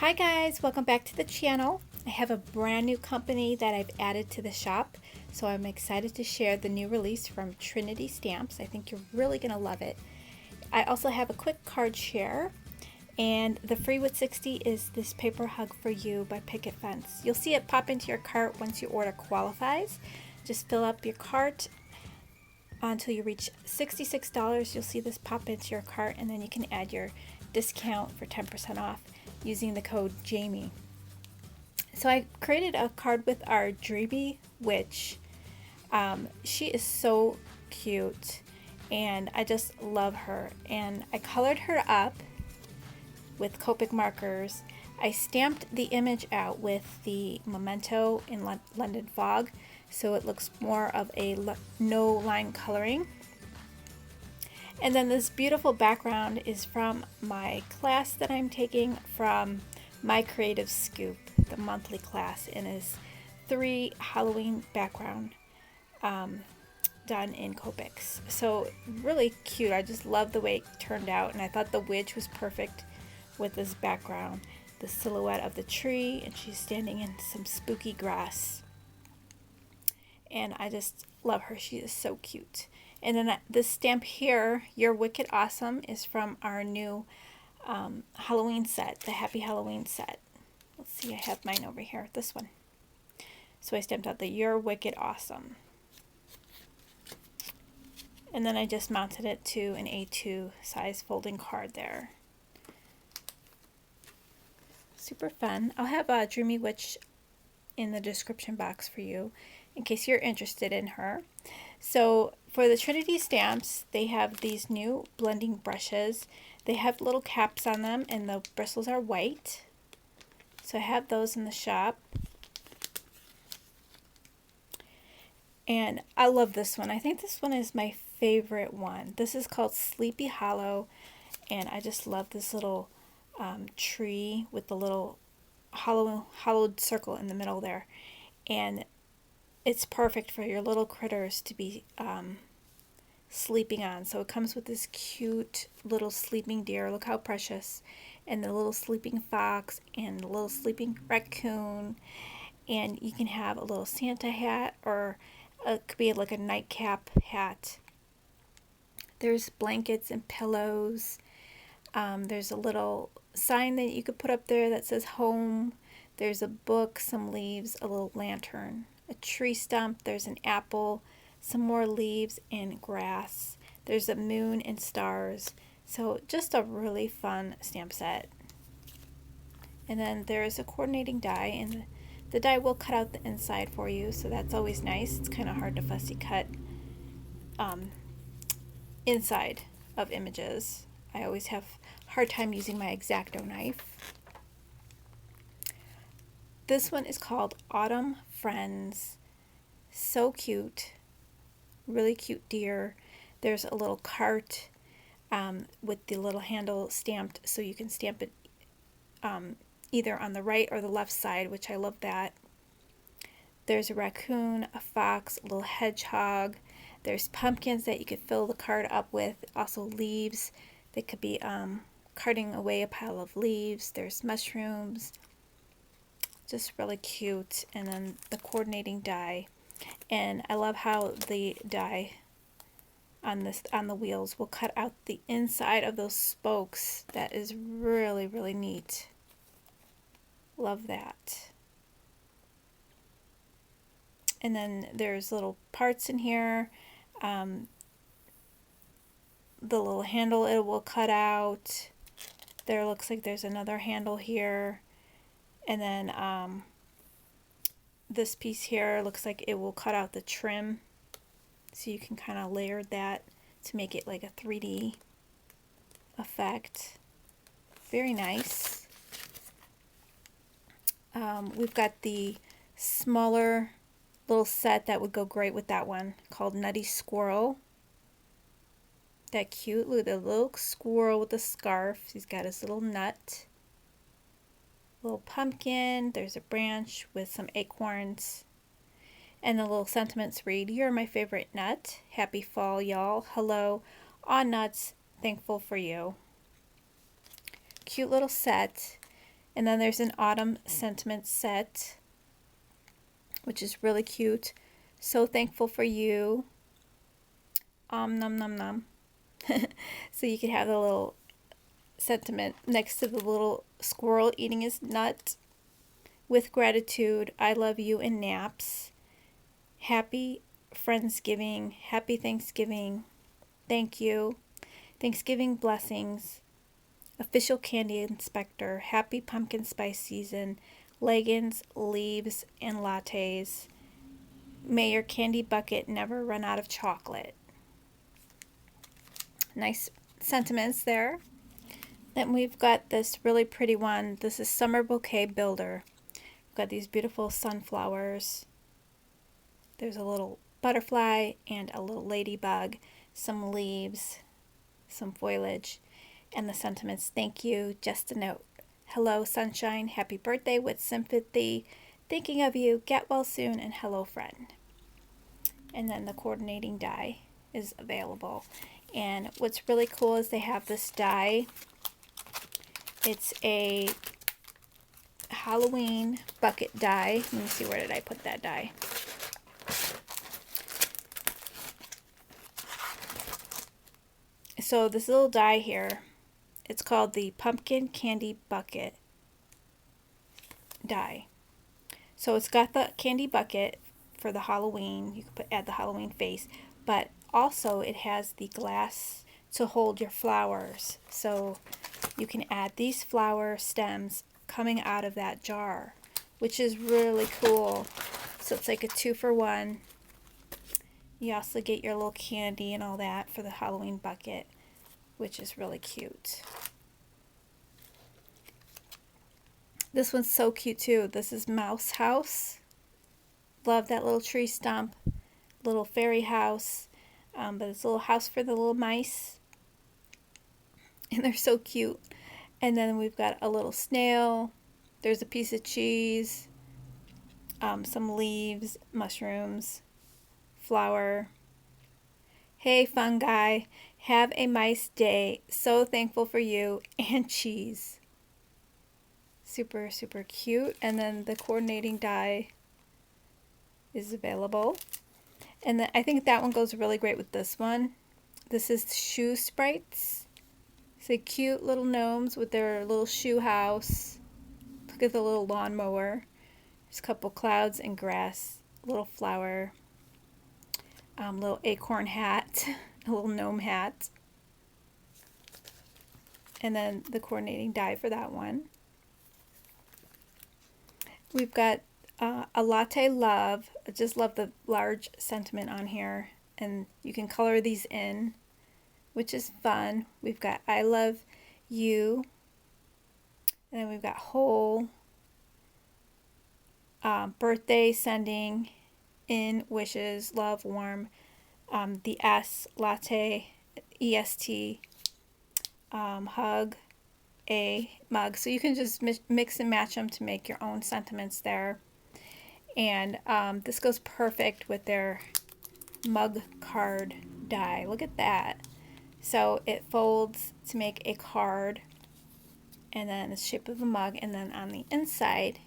Hi guys, welcome back to the channel. I have a brand new company that I've added to the shop, so I'm excited to share the new release from Trinity Stamps. I think you're really going to love it. I also have a quick card share, and the free with 60 is this paper hug for you by Picket Fence. You'll see it pop into your cart once your order qualifies. Just fill up your cart until you reach $66. You'll see this pop into your cart, and then you can add your discount for 10% off using the code Jamie. So I created a card with our Dreamy Witch. She is so cute and I just love her, and I colored her up with Copic markers. I stamped the image out with the Memento in London Fog, so it looks more of a no line coloring. And then this beautiful background is from my class that I'm taking from My Creative Scoop, the monthly class, and is 3 Halloween background done in Copics. So really cute. I just love the way it turned out, and I thought the witch was perfect with this background. The silhouette of the tree, and she's standing in some spooky grass. And I just love her. She is so cute. And then this stamp here, You're Wicked Awesome, is from our new Halloween set, the Happy Halloween set. Let's see, I have mine over here, this one. So I stamped out the You're Wicked Awesome. And then I just mounted it to an A2 size folding card there. Super fun. I'll have a Dreamy Witch in the description box for you in case you're interested in her. So for the Trinity stamps, they have these new blending brushes. They have little caps on them, and the bristles are white. So I have those in the shop. And I love this one. I think this one is my favorite one. This is called Sleepy Hollow, and I just love this little tree with the little hollowed circle in the middle there. And it's perfect for your little critters to be sleeping on. So it comes with this cute little sleeping deer. Look how precious. And the little sleeping fox and the little sleeping raccoon. And you can have a little Santa hat, or it could be like a nightcap hat. There's blankets and pillows. There's a little sign that you could put up there that says home. There's a book, some leaves, a little lantern, a tree stump, there's an apple, some more leaves and grass. There's a moon and stars. So just a really fun stamp set. And then there's a coordinating die, and the die will cut out the inside for you, so that's always nice. It's kind of hard to fussy cut inside of images. I always have a hard time using my X-Acto knife. This one is called Autumn Friends. So cute. Really cute deer. There's a little cart with the little handle stamped, so you can stamp it either on the right or the left side, which I love that. There's a raccoon, a fox, a little hedgehog. There's pumpkins that you could fill the card up with. Also leaves. They could be carting away a pile of leaves. There's mushrooms. Just really cute. And then the coordinating die. And I love how the die on the wheels will cut out the inside of those spokes. That is really, really neat. Love that. And then there's little parts in here. The little handle it will cut out. There looks like there's another handle here. And then this piece here looks like it will cut out the trim, so you can kind of layer that to make it like a 3D effect. Very nice. We've got the smaller little set that would go great with that one, called Nutty Squirrel. That cute. Look at the little squirrel with the scarf. He's got his little nut. Little pumpkin. There's a branch with some acorns. And the little sentiments read, "You're my favorite nut. Happy fall, y'all. Hello. Aw nuts. Thankful for you." Cute little set. And then there's an autumn sentiment set, which is really cute. So thankful for you. Num num num. So you can have the little sentiment next to the little squirrel eating his nut. With gratitude, I love you, and naps. Happy Friendsgiving. Happy Thanksgiving. Thank you. Thanksgiving blessings. Official candy inspector. Happy pumpkin spice season. Leggings, leaves, and lattes. May your candy bucket never run out of chocolate. Nice sentiments there. Then we've got this really pretty one. This is Summer Bouquet Builder. We've got these beautiful sunflowers. There's a little butterfly and a little ladybug, some leaves, some foliage, and the sentiments. Thank you, just a note. Hello, sunshine. Happy birthday with sympathy. Thinking of you. Get well soon, and hello, friend. And then the coordinating die is available. And what's really cool is they have this die. It's a Halloween bucket die. Let me see, where did I put that die? So this little die here, it's called the Pumpkin Candy Bucket die. So it's got the candy bucket for the Halloween. You can add the Halloween face, but also it has the glass to hold your flowers. So you can add these flower stems coming out of that jar, which is really cool. So it's like a 2-for-1. You also get your little candy and all that for the Halloween bucket, which is really cute. This one's so cute too. This is Mouse House. Love that little tree stump, little fairy house, but it's a little house for the little mice, and they're so cute. And then we've got a little snail. There's a piece of cheese, some leaves, mushrooms, flower. Hey, fungi, have a nice day. So thankful for you, and cheese. Super, super cute. And then the coordinating die is available. And I think that one goes really great with this one. This is Shoe Sprites. So cute little gnomes with their little shoe house. Look at the little lawnmower. There's a couple clouds and grass, a little flower, little acorn hat, a little gnome hat. And then the coordinating die for that one. We've got a latte love. I just love the large sentiment on here. And you can color these in, which is fun. We've got I love you. And then we've got whole, birthday, sending, in, wishes, love, warm, the S, latte, EST, hug, a mug. So you can just mix and match them to make your own sentiments there. And this goes perfect with their mug card die. Look at that. So it folds to make a card, and then the shape of a mug, and then on the inside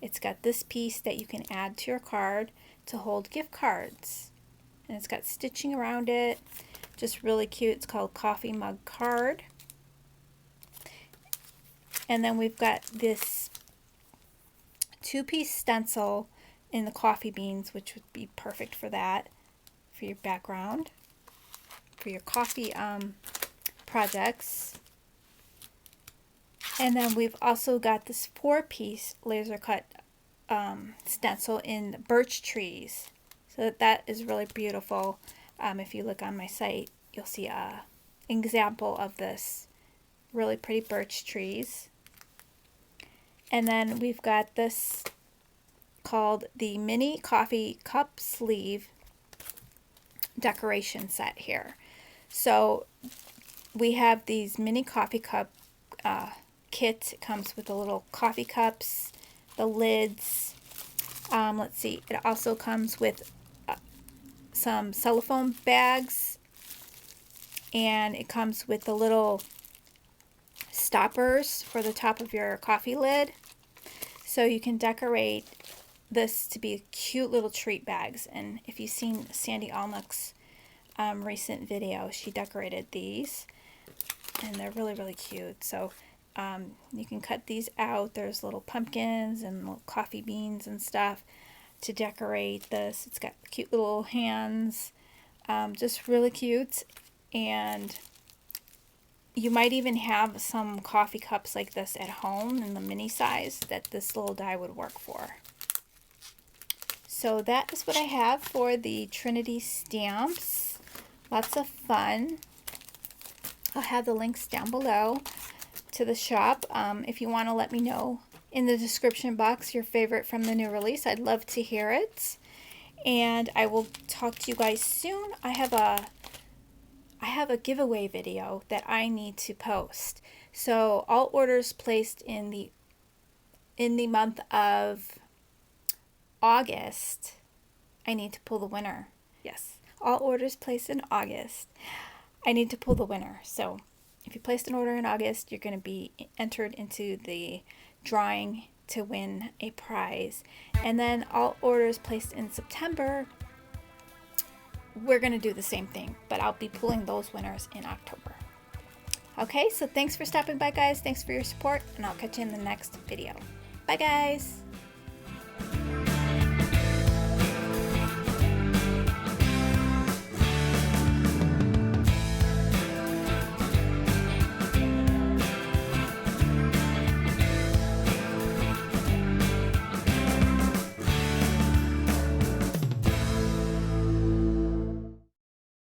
it's got this piece that you can add to your card to hold gift cards. And it's got stitching around it. Just really cute. It's called Coffee Mug Card. And then we've got this 2-piece stencil in the coffee beans, which would be perfect for that, for your background, for your coffee projects. And then we've also got this 4-piece laser cut stencil in birch trees. So that is really beautiful. If you look on my site, you'll see an example of this. Really pretty birch trees. And then we've got this called the Mini Coffee Cup Sleeve decoration set here. So we have these mini coffee cup kit. It comes with the little coffee cups, the lids. Let's see, it also comes with some cellophane bags, and it comes with the little stoppers for the top of your coffee lid. So you can decorate this to be cute little treat bags. And if you've seen Sandy Alnock's recent video, she decorated these. And they're really, really cute. So you can cut these out. There's little pumpkins and little coffee beans and stuff to decorate this. It's got cute little hands. Just really cute. And you might even have some coffee cups like this at home in the mini size that this little die would work for. So that is what I have for the Trinity stamps. Lots of fun. I'll have the links down below to the shop. If you want to let me know in the description box your favorite from the new release, I'd love to hear it. And I will talk to you guys soon. I have a giveaway video that I need to post. So all orders placed in the month of August, I need to pull the winner. Yes, all orders placed in August, I need to pull the winner. So if you placed an order in August, you're going to be entered into the drawing to win a prize. And then all orders placed in September, we're going to do the same thing, but I'll be pulling those winners in October. Okay, so thanks for stopping by, guys. Thanks for your support, and I'll catch you in the next video. Bye, guys.